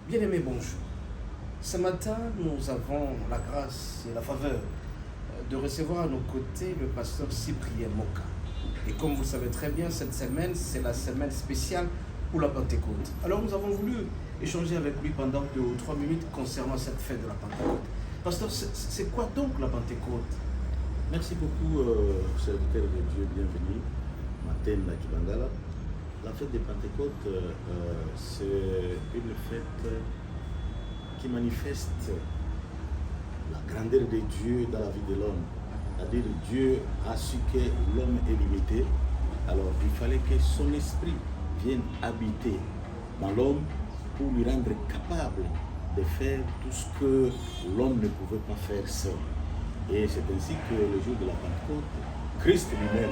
Bien-aimés, bonjour. Ce matin, nous avons la grâce et la faveur de recevoir à nos côtés le pasteur Cyprien Moka. Et comme vous le savez très bien, cette semaine, c'est la semaine spéciale pour la Pentecôte. Alors nous avons voulu échanger avec lui pendant 2 ou 3 minutes concernant cette fête de la Pentecôte. Pasteur, c'est quoi donc la Pentecôte? Merci beaucoup, serviteur de Dieu, bienvenue. Matin Nakibangala. La fête de Pentecôte, c'est une fête qui manifeste la grandeur de Dieu dans la vie de l'homme. C'est-à-dire que Dieu a su que l'homme est limité. Alors il fallait que son esprit vienne habiter dans l'homme pour lui rendre capable de faire tout ce que l'homme ne pouvait pas faire seul. Et c'est ainsi que le jour de la Pentecôte, Christ lui-même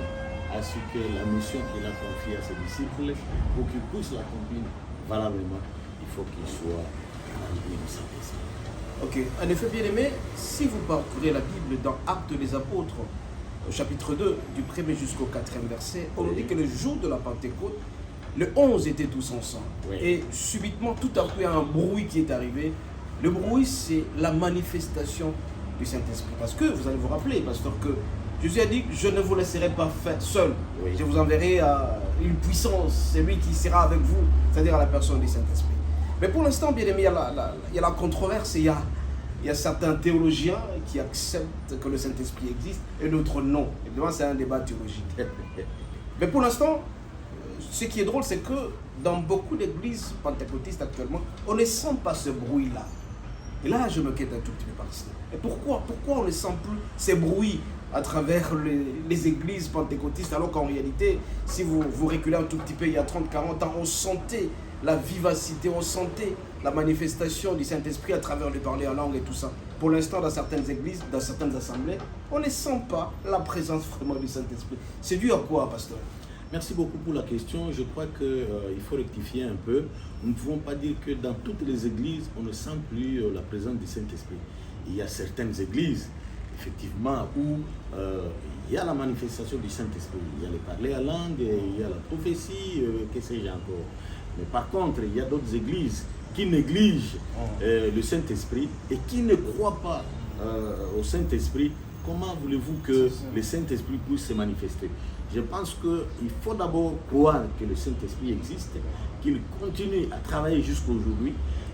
a su que la mission qu'il a confiée à ses disciples, pour qu'ils puissent l'accomplir valablement, il faut qu'il soit rempli de Saint-Esprit. Ok, en effet, bien-aimé, si vous parcourez la Bible dans Actes des Apôtres, au chapitre 2, du 1er jusqu'au 4e verset, on nous dit que le jour de la Pentecôte, les 11 étaient tous ensemble. Oui. Et subitement, tout à coup, il y a un bruit qui est arrivé. Le bruit, c'est la manifestation du Saint-Esprit. Parce que, vous allez vous rappeler, pasteur, que Jésus a dit, je ne vous laisserai pas faire seul. Oui. Je vous enverrai une puissance, c'est lui qui sera avec vous, c'est-à-dire à la personne du Saint-Esprit. Mais pour l'instant, bien aimé, il y a la controverse, il y a certains théologiens qui acceptent que le Saint-Esprit existe et d'autres non. Évidemment, c'est un débat théologique. Mais pour l'instant, ce qui est drôle, c'est que dans beaucoup d'églises pentecôtistes actuellement, on ne sent pas ce bruit-là. Et là, je me quitte un tout petit peu par ça. Et pourquoi on ne sent plus ces bruits à travers les églises pentecôtistes, alors qu'en réalité, si vous reculez un tout petit peu, il y a 30-40 ans, on sentait la vivacité, on sentait la manifestation du Saint-Esprit à travers le parler en langue et tout ça. Pour l'instant, dans certaines églises, dans certaines assemblées, on ne sent pas la présence vraiment du Saint-Esprit. C'est dû à quoi, pasteur? Merci beaucoup pour la question. Je crois qu'il faut rectifier un peu. Nous ne pouvons pas dire que dans toutes les églises, on ne sent plus la présence du Saint-Esprit. Il y a certaines églises, effectivement, où il y a la manifestation du Saint-Esprit. Il y a le parler à langue, il y a la prophétie, que sais-je encore. Mais par contre, il y a d'autres églises qui négligent le Saint-Esprit et qui ne croient pas au Saint-Esprit. Comment voulez-vous que le Saint-Esprit puisse se manifester? Je pense qu'il faut d'abord croire que le Saint-Esprit existe, qu'il continue à travailler jusqu'à aujourd'hui.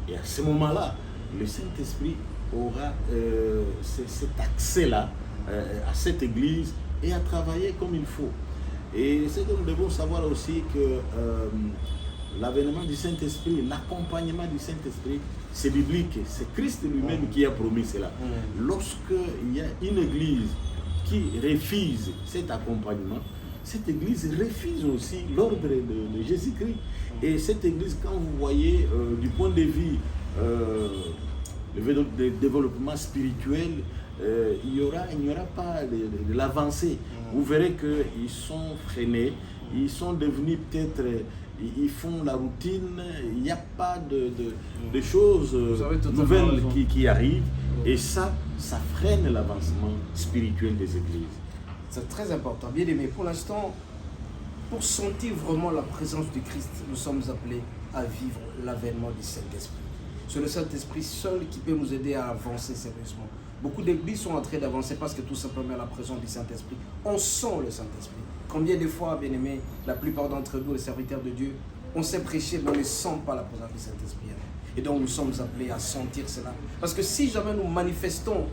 Et à ce moment-là, le Saint-Esprit aura cet accès-là à cette église et à travailler comme il faut. Et c'est que nous devons savoir aussi que l'avènement du Saint-Esprit, l'accompagnement du Saint-Esprit, c'est biblique. C'est Christ lui-même qui a promis cela. Lorsqu'il y a une église qui refuse cet accompagnement, cette église refuse aussi l'ordre de Jésus-Christ. Et cette église, quand vous voyez du point de vue le développement spirituel, il n'y aura pas de l'avancée. Vous verrez qu'ils sont freinés, ils sont devenus peut-être, ils font la routine, il n'y a pas de choses nouvelles qui arrivent. Et ça freine l'avancement spirituel des églises. C'est très important. Bien aimé, pour l'instant, pour sentir vraiment la présence du Christ, nous sommes appelés à vivre l'avènement du Saint-Esprit. C'est le Saint-Esprit seul qui peut nous aider à avancer sérieusement. Beaucoup d'églises sont en train d'avancer parce que tout simplement la présence du Saint-Esprit, on sent le Saint-Esprit. Combien de fois, bien aimé, la plupart d'entre nous, les serviteurs de Dieu, on sait prêcher, mais on ne sent pas la présence du Saint-Esprit. Et donc nous sommes appelés à sentir cela. Parce que si jamais nous manifestons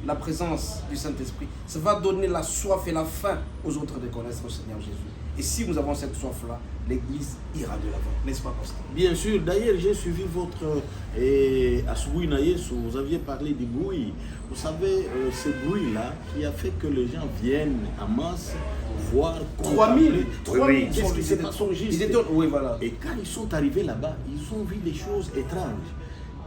la présence du Saint-Esprit, ça va donner la soif et la faim aux autres de connaître le Seigneur Jésus. Et si nous avons cette soif-là, l'Église ira de l'avant, n'est-ce pas, pasteur? Bien sûr, d'ailleurs, j'ai suivi votre Asubuhi na Yesu, vous aviez parlé du bruit. Vous savez, ce bruit-là qui a fait que les gens viennent en masse voir 3000 qu'est-ce qui s'est passé au juste. Oui, voilà. Et quand ils sont arrivés là-bas, ils ont vu des choses étranges.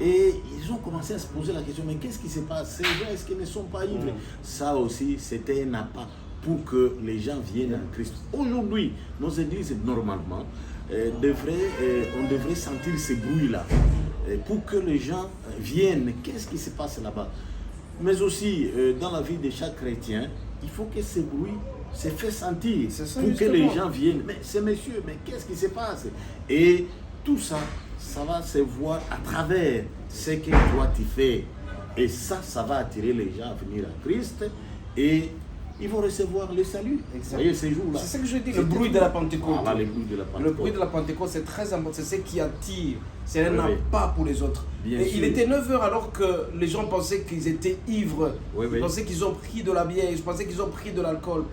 Et ils ont commencé à se poser la question, mais qu'est-ce qui se passe? Ces gens, est-ce qu'ils ne sont pas ivres? Ça aussi, c'était un appât pour que les gens viennent en Christ. Aujourd'hui, nos églises, normalement, on devrait sentir ces bruits-là pour que les gens viennent. Qu'est-ce qui se passe là-bas? Mais aussi, dans la vie de chaque chrétien, il faut que ces bruits se fassent sentir ça, pour que les gens viennent. Mais c'est monsieur, mais qu'est-ce qui se passe? Et tout ça, ça va se voir à travers ce que toi tu fais. Et ça va attirer les gens à venir à Christ et ils vont recevoir le salut. Vous voyez ces jours-là. C'est ce que je dis, le bruit de la Pentecôte. Voilà, le bruit de la Pentecôte. Le bruit de la Pentecôte, c'est très important, c'est ce qui attire. C'est un Oui, appât pour les autres. Bien Et sûr. il était 9 heures alors que les gens pensaient qu'ils étaient ivres. Oui, Ils oui. pensaient qu'ils ont pris de la bière, ils pensaient qu'ils ont pris de l'alcool.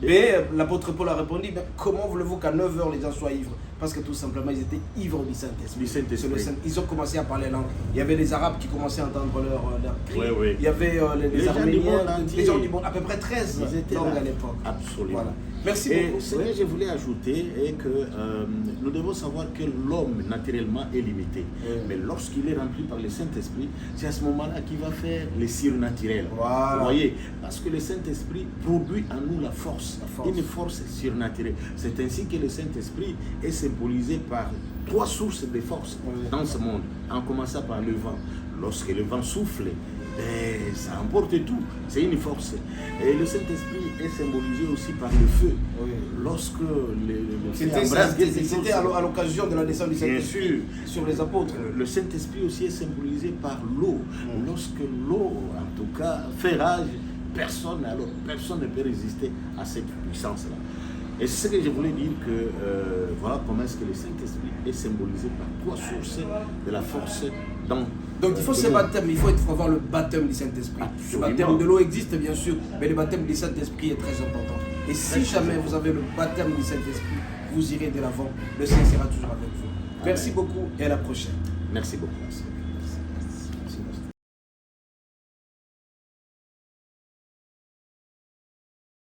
Mais l'apôtre Paul a répondu, mais comment voulez-vous qu'à 9 heures les gens soient ivres? Parce que tout simplement, ils étaient ivres du Saint-Esprit. Du Saint-Esprit. C'est le Saint- Ils ont commencé à parler langue. Il y avait les Arabes qui commençaient à entendre leurs cris. Oui, oui. Il y avait les Les gens du Arméniens, monde entier. les gens du monde, à peu près 13 Ils étaient langues là. à l'époque. Absolument. Voilà. Merci Et beaucoup. ce que je voulais ajouter est que nous devons savoir que l'homme naturellement est limité. Oui. Mais lorsqu'il est rempli par le Saint-Esprit, c'est à ce moment-là qu'il va faire les surnaturels. Voilà. Vous voyez, parce que le Saint-Esprit produit en nous la force, une force surnaturelle. C'est ainsi que le Saint-Esprit est symbolisé par 3 sources de force Oui. dans ce monde, en commençant par le vent. Lorsque le vent souffle, ça emporte tout, c'est une force. Et le Saint-Esprit est symbolisé aussi par le feu. Oui. Lorsque le feu C'était embrasse quelque c'était chose, à l'occasion de la naissance du bien Saint-Esprit sûr, sur les apôtres. le Saint-Esprit aussi est symbolisé par l'eau. Lorsque l'eau, en tout cas, fait rage, personne ne peut résister à cette puissance-là. Et c'est ce que je voulais dire que voilà comment est-ce que le Saint-Esprit est symbolisé par 3 sources de la force dans. Donc il faut ce baptême, il faut avoir le baptême du Saint-Esprit. Le Absolument. baptême de l'eau existe bien sûr, mais le baptême du Saint-Esprit est très important. Et si jamais vous avez le baptême du Saint-Esprit, vous irez de l'avant, le Seigneur sera toujours avec vous. Merci beaucoup et à la prochaine. Merci beaucoup.